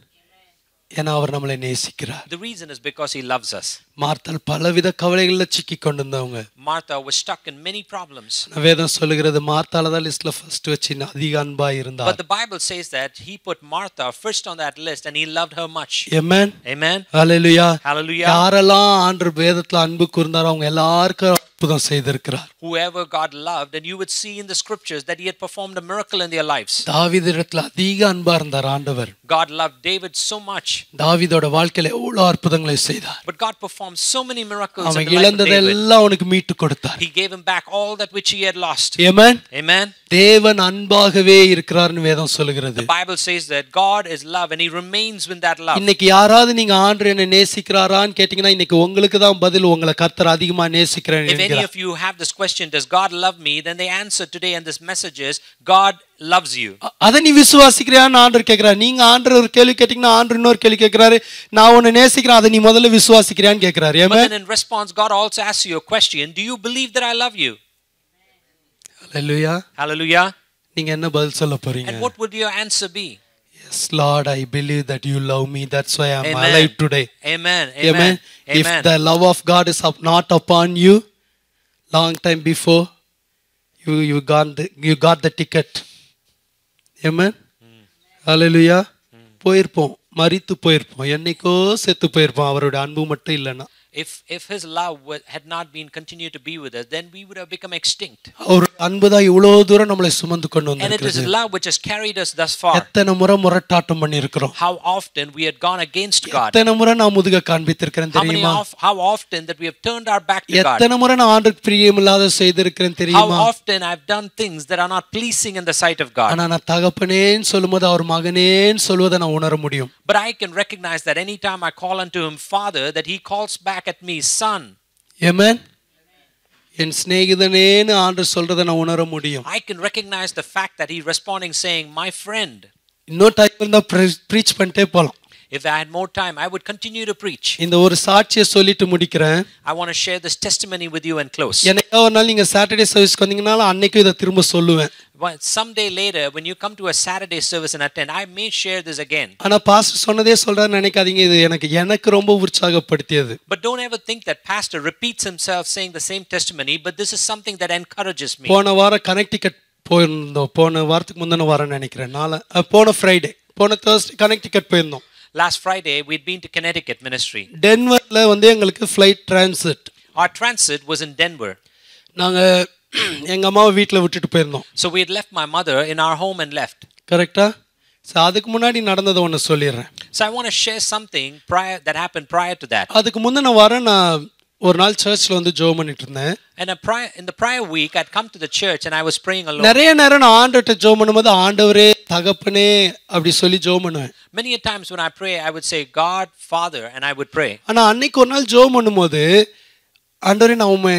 ஏன்னா அவர் நம்மளை நேசிக்கிறார். The reason is because he loves us. மார்த்தாள் பலவித கவலைகள்ல சிக்கி கொண்டிருந்தவங்க. Martha was stuck in many problems. வேதம் சொல்லுகிறது மார்த்தாள தான் லிஸ்ட்ல ஃபர்ஸ்ட் வச்சு அதிக அன்பா இருந்தார். But the Bible says that he put Martha first on that list and he loved her much. Amen. Amen. Hallelujah. Hallelujah. யாரெல்லாம் ஆண்டவர் வேதத்துல அன்பு கூர்ந்தாரோ அவங்க எல்லாருக்கும் அற்புதம் செய்திருக்கிறார். Whoever God loved, and you would see in the scriptures that he had performed a miracle in their lives. தாவீதிடத்துல அதிக அன்பா இருந்தார் ஆண்டவர். God loved David so much. தாவீதோட வாழ்க்கையில எவ்வளவு அற்புதங்களை செய்தார். But God performed so many miracles in அவன் the life of இழந்ததை David. எல்லாம் அவனுக்கு மீட்டு கொடுத்தார். He gave him back all that which he had lost. Amen. Amen. தேவன் அன்பாகவே இருக்கிறார்னு வேதம் சொல்லுகிறது. The Bible says that God is love and he remains with that love. இன்னைக்கு யாராவது நீங்க ஆண்டவர் என்ன நேசிக்கிறாரான்னு கேட்டீங்கன்னா இன்னைக்கு உங்களுக்கு தான் பதில், உங்களை கர்த்தர் அதிகமா நேசிக்கிறேன்னு If any of you have this question, does God love me? Then the answer today in this message is God loves you. அத நீ விசுவாசிக்கிறியான்னு ஆண்டவர் கேக்குறாரு. நீங்க ஆண்டவர் ஒரு கேள்வி கேட்டீங்கன்னா ஆண்டவர் இன்னொரு கேள்வி கேக்குறாரு, நான் உன்னை நேசிக்கிறேன், அதை நீ முதல்ல விசுவாசிக்கிறியான்னு கேக்குறாரு. But then in response, God also asks you a question. Do you believe that I love you? Hallelujah. Hallelujah. நீங்க என்ன பதில் சொல்ல போறீங்க? And what would your answer be? Yes, Lord, I believe that you love me. That's why I'm Amen. alive today. Amen. Amen. Amen. If the love of God is not upon you, long time before, you got the ticket. Amen. Hallelujah. போயிருப்போம், மரித்து போயிருப்போம், என்னைக்கோ செத்து போயிருப்போம் அவருடைய அன்பு மட்டும் இல்லைன்னா. If his love had not been continued to be with us, then we would have become extinct. அவர் அன்புதான் இவ்வளவு தூரம் நம்மளை சுமந்து கொண்டு And it is வந்திருக்கிறது. love which has carried us thus far. எத்தனை முறை முரட்டாட்டம் பண்ணி இருக்கிறோம். How often we had gone against God. எத்தனை முறை நான் முதுக காண்பித்திருக்கிறேன் தெரியுமா? How often that we have turned our back to God. எத்தனை முறை நான் ஆண்டவருக்கு பிரியமில்லாத செய்திருக்கிறேன் தெரியுமா? How often I've done things that are not pleasing in the sight of God. ஆனா நான் தகப்பனேன்னு சொல்லும்போது அவர் மகனேன்னு சொல்வதை நான் உணர முடியும். But I can recognize that anytime I call unto him Father, that he calls back at me Son. Amen. என் சிநேகிதனேன்னு ஆண்டவர் சொல்றதை நான் உணர முடியும். I can recognize the fact that he's responding saying my friend. இன்னொரு டைம் இருந்தா preach பண்ணிட்டே போலாம். If I had more time, I would continue to preach. இந்த ஒரு சாட்சியை சொல்லிட்டு முடிக்கிறேன். I want to share this testimony with you and close. என்னைக்கோ ஒரு நாள் நீங்க சாட்டர்டே சர்வீஸ்க்கு வந்தீங்கனால அன்னைக்கு இதை திரும்ப சொல்லுவேன். But someday later, when you come to a Saturday service and attend, I may share this again. ஆனா பாஸ்டர் சொன்னதே சொல்றான்னு நினைக்காதீங்க, இது எனக்கு ரொம்ப உற்சாகப்படுத்தியது. But don't ever think that pastor repeats himself saying the same testimony, but this is something that encourages me. போன வாரம் Connecticut போயிருந்தோம், போன வாரத்துக்கு முந்தின வாரம் நினைக்கிறேன், போன ஃப்ரைடே, போன தேர்ஸ்டே கனெக்டிகட் போயிருந்தோம். Last Friday, we'd been to Connecticut ministry. டென்வர்ல வந்து எங்களுக்கு flight transit. Our transit was in Denver. நாங்க எங்க அம்மாவை வீட்டில் விட்டுட்டு போயிருந்தோம். So we had left my mother in our home and left. கரெக்டா? அதுக்கு முன்னாடி நடந்ததை ஒன்று சொல்லிடுறேன். So I want to share something that happened prior to that. அதுக்கு முந்தின வாரம் நான் ஒரு நாள் சர்ச்சில் வந்து ஜெபம் பண்ணிட்டு இருந்தேன். And in the prior week, I'd come to the church and I was praying alone. நிறைய நேரம் நான் ஆண்டவர்கிட்ட ஜெபம் பண்ணும்போது ஆண்டவரே தகப்பனே அப்படி சொல்லி ஜெபம் பண்ணுவேன். Many a times when I pray, I would say God, Father, and I would pray. ஆனா அன்னைக்கு ஒரு நாள் ஜெபம் பண்ணும்போது ஆண்டவரே நான் உம்மை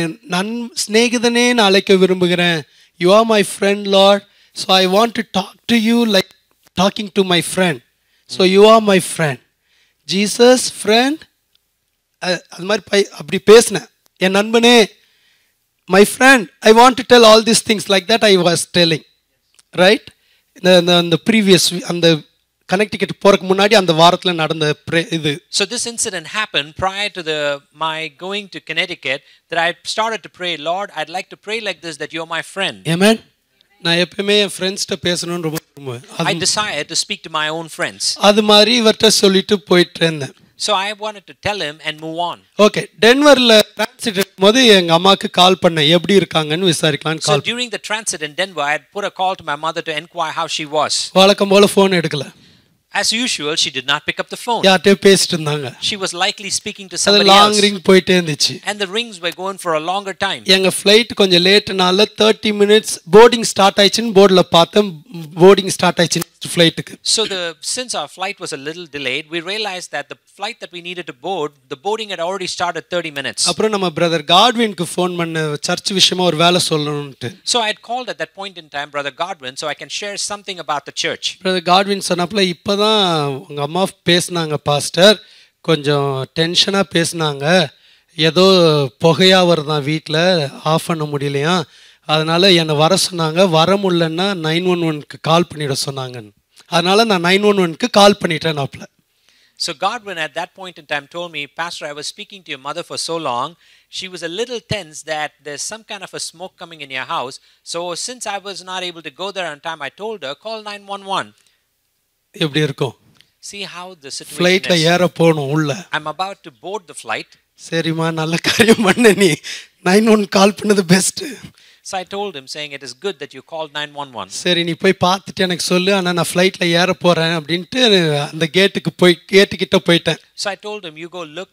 சிநேகிதனேன்னு அழைக்க விரும்புகிறேன். You are my friend, Lord. So I want to talk to you like talking to my friend. So you are my friend. Jesus friend. அது மாதிரி அப்படி பேசினேன். என் நண்பனே, my friend, I want to tell all these things like that I was telling. Right? The previous, அந்த கனெக்டிகேட் போறதுக்கு முன்னாடி அந்த வாரத்துல நடந்த இது. So this incident happened prior to my going to Connecticut, that I started to pray, Lord, I'd like to pray like this, that you're my friend. Amen. நான் எப்பவுமே என் ஃப்ரெண்ட்ஸ்ட்ட பேசணும்னு ரொம்ப விரும்புவேன். I desire to speak to my own friends. அது மாதிரி இவர்கிட்ட சொல்லிட்டு போயிட்டு இருந்தேன். So I wanted to tell him and move on. Okay, டென்வர்ல டிரான்சிட் இருக்கும்போது எங்க அம்மாக்கு கால் பண்ணேன், எப்படி இருக்காங்கன்னு விசாரிக்கலாம்னு So call. during the transit in Denver, I had put a call to my mother to inquire how she was. வழக்கம் போல phone எடுக்கல. As usual, she did not pick up the phone. யார்கிட்டயோ பேசிட்டு இருந்தாங்க. She was likely speaking to அது somebody long else. Ring போயிட்டே இருந்துச்சு. And the rings were going for a longer time. எங்க ஃப்ளைட் கொஞ்சம் லேட்னால 30 minutes போர்டிங் ஸ்டார்ட் ஆயிடுச்சுன்னு போர்டில் பார்த்தேன். போர்டிங் ஸ்டார்ட் ஆயிடுச்சு ஃப்ளைட்டுக்கு. So since our flight was a little delayed, we realized that the flight that we needed to board, the boarding had already started 30 minutes. அப்புறம் நம்ம brother காட்வினுக்கு phone பண்ண search விஷயமா ஒரு வேலை சொல்லணும்ட்டு. So I had called at that point in time Brother Godwin, so I can share something about the church. Brother Godwin சொன்னப்பல இப்பதான் உங்க அம்மா பேசினாங்க பாஸ்டர், கொஞ்சம் டென்ஷனா பேசினாங்க, ஏதோ புகையா வருதான் வீட்டில், ஆஃப் பண்ண முடியலையா, அதனால என்னை வர சொன்னாங்க, வர முடியலன்னா 911க்கு கால் பண்ணிட சொன்னாங்கன்னு. அதனால நான் 911க்கு கால் பண்ணிட்டேன் நாப்ல. So Godwin at that point in time told me, Pastor, I was speaking to your mother for so long, she was a little tense that there's some kind of a smoke coming in your house. So since I was not able to go there on time, I told her, call 911. எப்படி இருக்கும்? See how the situation ஃப்ளைட்ல is. ஏற போகணும் உள்ள. I'm about to board the flight. சரிம்மா, நல்ல காரியம் பண்ண, நீ 911 கால் பண்ணது best. So I told him, saying, it is good that you called 911. சரி, நீ போய் பார்த்துட்டு எனக்கு சொல்லு, ஆனால் நான் ஃப்ளைட்ல ஏற போறேன் அப்படின்ட்டு அந்த கேட்டுக்கிட்ட போயிட்டேன். So I told him, you go look,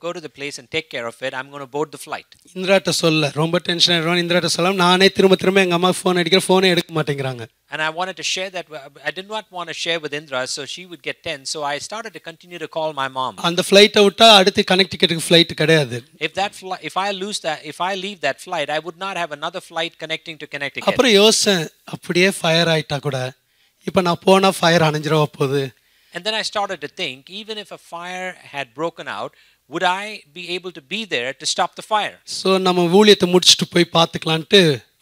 go to the place and take care of it. I'm going to board the flight. இந்திராட்ட சொல்ல, ரொம்ப டென்ஷன் ஆயிடுவான். இந்திராட்ட சொல்ல, நானே திரும்ப எங்க அம்மா ஃபோன் அடிக்கிற, ஃபோனே எடுக்க மாட்டேங்கிறாங்க. And I wanted to share that. I did not want to share with Indra, so she would get tense. So I started to continue to call my mom. அந்த ஃப்ளைட்டை விட்டா அடுத்து கனெக்டிகேட்டுக்கு ஃப்ளைட் கிடையாது. If I leave that flight, I would not have another flight connecting to Connecticut. அப்புறம் யோசிச்சேன், அப்படியே fire ஆயிட்டா கூட இப்போ நான் போனா ஃபயர் அணைஞ்சிரவ போகுது. And then I started to think, even if a fire had broken out, would I be able to be there to stop the fire? So நம்ம ஊழியத்தை முடிச்சுட்டு போய் பார்த்துக்கலான்ட்டு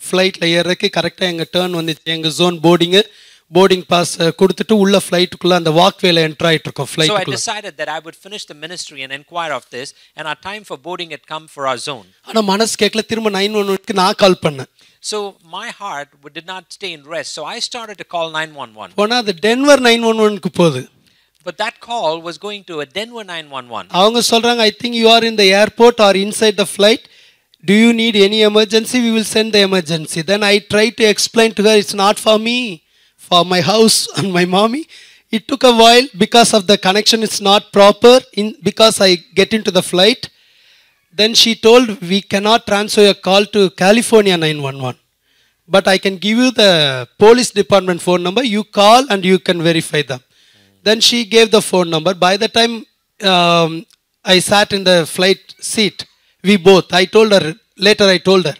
ஃப்ளைட்டில் ஏறக்கு கரெக்டாக எங்கள் டேர்ன் வந்துச்சு. எங்கள் ஜோன் போர்டிங் பாஸ் கொடுத்துட்டு உள்ள ஃப்ளைட்டுக்குள்ளே அந்த வாக்வேல என்டர் ஆகிட்டு இருக்கோம் So I ஃப்ளைட்டுக்குள்ளே. decided that I would finish the ministry and inquire of this, and our time for boarding had come for our zone. ஆனால் மனசு கேட்கல, திரும்ப 911க்கு நான் கால் பண்ணேன். So my heart did not stay in rest, so I started to call 911. போனால் அது Denver 911க்கு போகுது. But that call was going to a Denver 911. அவங்க சொல்கிறாங்க, I think you are in the airport or inside the flight. Do you need any emergency? We will send the emergency. Then I tried to explain to her, it's not for me, for my house and my mommy. It took a while because of the connection is not proper because I get into the flight. Then she told, we cannot transfer your call to California 911. But I can give you the police department phone number. You call and you can verify them. Then she gave the phone number. By the time I sat in the flight seat, we both, later I told her.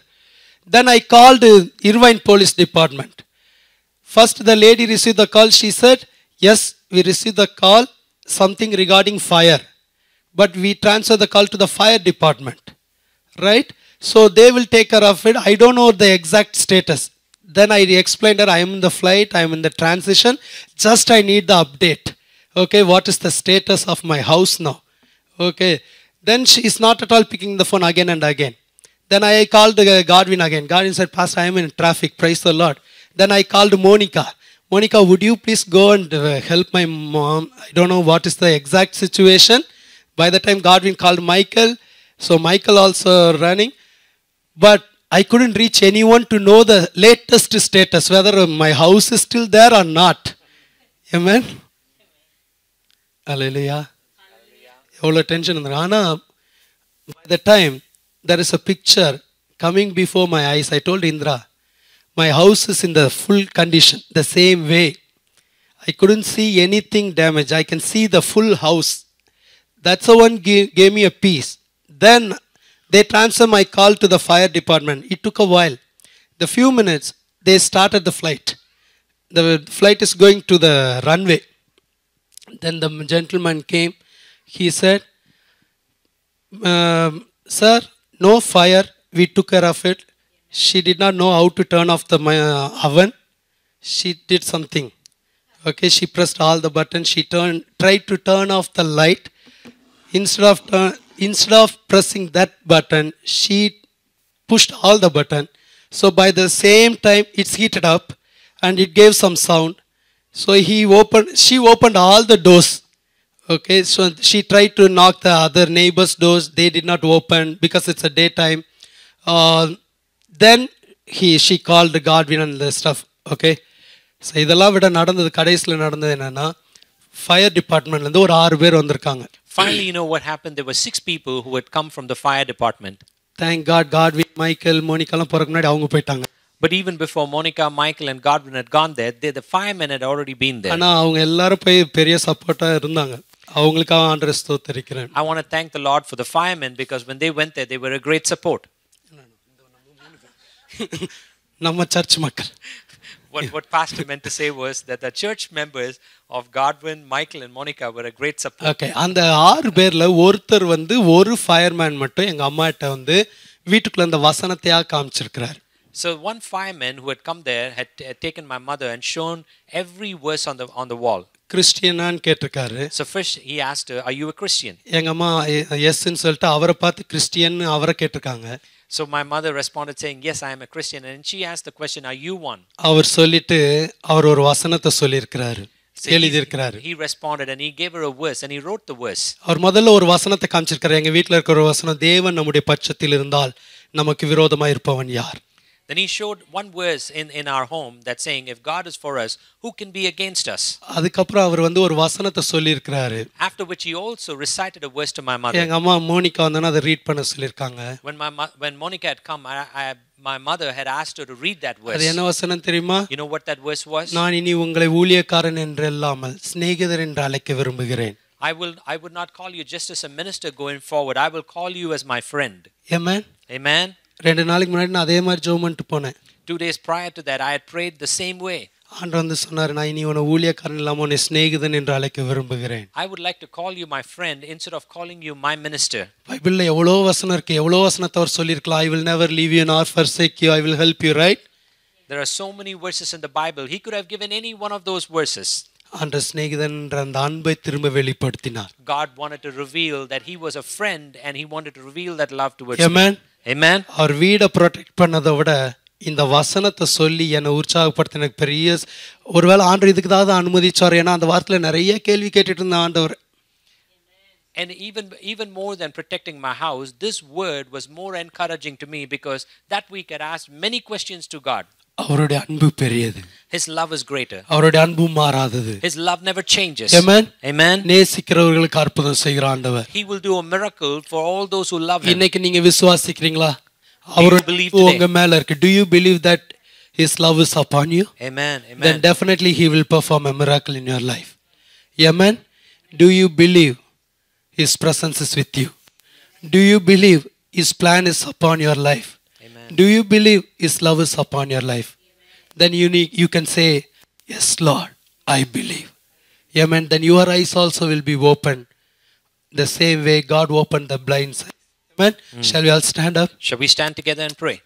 Then I called Irvine Police Department. First the lady received the call. She said, yes, we received the call, something regarding fire. But we transfer the call to the fire department. Right? So they will take care of it. I don't know the exact status. Then I explained her, I am in the flight, I am in the transition. Just I need the update. Okay, what is the status of my house now? Okay. Then she is not at all picking the phone again and again. Then I called Godwin again. Godwin said, Pastor, I am in traffic. Praise the Lord. Then I called Monica. Monica, would you please go and help my mom? I don't know what is the exact situation. By the time Godwin called Michael. So Michael also running. But I couldn't reach anyone to know the latest status, whether my house is still there or not. Amen? Hallelujah. எவ்வளோ tension இருந்தது. ஆனால் by the time there is a picture coming before my eyes, I told Indra, my house is in the full condition, the same way. I couldn't see anything damaged. I can see the full house. That's the one gave me a peace. Then they transferred my call to the fire department. It took a while. The few minutes, they started the flight. The flight is going to the runway. Then the gentleman came. He said, sir, no fire. We took care of it. She did not know how to turn off the oven. She did something. Okay, she pressed all the buttons. She tried to turn off the light. Instead of pressing that button, she pushed all the button. So by the same time, it's heated up and it gave some sound. So she opened all the doors. Okay, so she tried to knock the other neighbors' doors. They did not open because it's a daytime. Then she called the Godwin and the stuff. Okay, so இதெல்லாம் விட நடந்தது கடைசியில் நடந்தது என்னன்னா fire டிபார்ட்மெண்ட்லேருந்து ஒரு 6 பேர் வந்திருக்காங்க. Finally, you know what happened? There were 6 people who had come from the fire department. Thank God, Godwin, Michael, மோனிகாலாம் போறதுக்கு முன்னாடி அவங்க போயிட்டாங்க. But even before Monica, Michael and Godwin had gone there, the firemen had already been there. ஆனா அவங்க எல்லாரும் போய் பெரிய சப்போர்ட்டா இருந்தாங்க. அவங்களுக்காக ஆண்டவரை ஸ்தோத்திரிக்கிறேன். I want to thank the Lord for the firemen because when they went there, they were a great support. நம்ம சர்ச் மக்கள். What Pastor meant to say was that the church members of Godwin, Michael and Monica were a great support. Okay, அந்த 6 பேர்ல ஒருத்தர் வந்து ஒரு fireman மட்டும் எங்க அம்மாட்ட வந்து வீட்டுக்குள்ள அந்த வசனத்தையா காமிச்சிருக்கிறார். So one fireman who had come there had taken my mother and shown every verse on the wall. கிறிஸ்டியனான்னு கேட்டிருக்காரு. So first he asked her, "Are you a Christian?" எங்க அம்மா எஸ்ன்னு சொல்லிட்டு அவரை பார்த்து கிறிஸ்டியன் அவரை கேட்டிருக்காங்க. So my mother responded saying, "Yes, I am a Christian." And she asked the question, "Are you one?" அவர் சொல்லிட்டு அவர் ஒரு வசனத்தை சொல்லியிருக்கிறாரு. எழுதியிருக்கிறாரு. He responded and he gave her a verse and he wrote the verse. அவர் முதல்ல ஒரு வசனத்தை காமிச்சிருக்காரு. எங்க வீட்ல இருக்கிற ஒரு வசனம், தேவன் நம்முடைய பட்சத்தில் இருந்தால் நமக்கு விரோதமா இருப்பவன் யார்? Then he showed one verse in our home that's saying, if God is for us, who can be against us? அதுக்கப்புறம் அவர் வந்து ஒரு வசனத்தை சொல்லியிருக்கிறாரு. After which he also recited a verse to my mother. எங்க அம்மா மோனிகா வந்தானே அதை read பண்ண சொல்லியிருக்காங்க. When Monica had come, my mother had asked her to read that verse. அது என்ன வசனம் தெரியுமா? You know what that verse was? நான் இனி உங்களை ஊழியக்காரன் என்று இல்லாமல் சிநேகிதர் என்று அழைக்க விரும்புகிறேன். I would not call you just as a minister going forward. I will call you as my friend. Amen. Amen. 2 நாளைக்கு முன்னாடி நான் அதே மாதிரி ஜெபம் பண்ணிட்டு போனேன். 2 days prior to that, I had prayed the same way. ஆண்டவர் வந்து சொன்னார், நான் இனி உன்னை ஊழியக்காரன் இல்லாமல் உன்னை சிநேகிதன் என்று அழைக்க விரும்புகிறேன். I would like to call you my friend instead of calling you my minister. பைபிள்ல எவ்வளோ வசனம் இருக்கு, எவ்வளோ வசனத்தை அவர் சொல்லியிருக்கலாம். I will never leave you nor forsake you, I will help you, right? There are so many verses in the Bible. He could have given any one of those verses. ஆண்டவர் சிநேகிதன் என்ற அந்த அன்பை திரும்ப வெளிப்படுத்தினார். God wanted to reveal that he was a friend and he wanted to reveal that love towards Amen. me. Amen. அவர் வீடை protect பண்ணதை விட இந்த வசனத்தை சொல்லி என்னை உற்சாகப்படுத்த எனக்கு பெரிய ஒருவேளை ஆண்டவர் இதுக்கு தான் அனுமதிச்சார். ஏன்னா அந்த வாரத்தில் நிறைய கேள்வி கேட்டுட்டு இருந்த ஆண்டவர். And even more than protecting my house, this word was more encouraging to me because that week I asked many questions to God. அவருடைய அன்பு பெரியது. His love is greater. அவருடைய அன்பு மாறாதது. His love never changes. Amen. Amen. நேசிக்கிறவர்களுக்கு அற்புதம் செய்கிற ஆண்டவர். He will do a miracle for all those who love him. இன்னைக்கு நீங்க விசுவாசிக்கிறீங்களா? அவருடைய அன்பு உங்க மேல இருக்கு. Do you believe that his love is upon you? Amen. Amen. Then definitely he will perform a miracle in your life. Amen. Do you believe his presence is with you? Do you believe his plan is upon your life? Do you believe his love is upon your life? Then you can say, yes Lord, I believe. Amen. Then your eyes also will be open the same way God opened the blind eyes. Amen. Shall we all stand up? Shall we stand together and pray?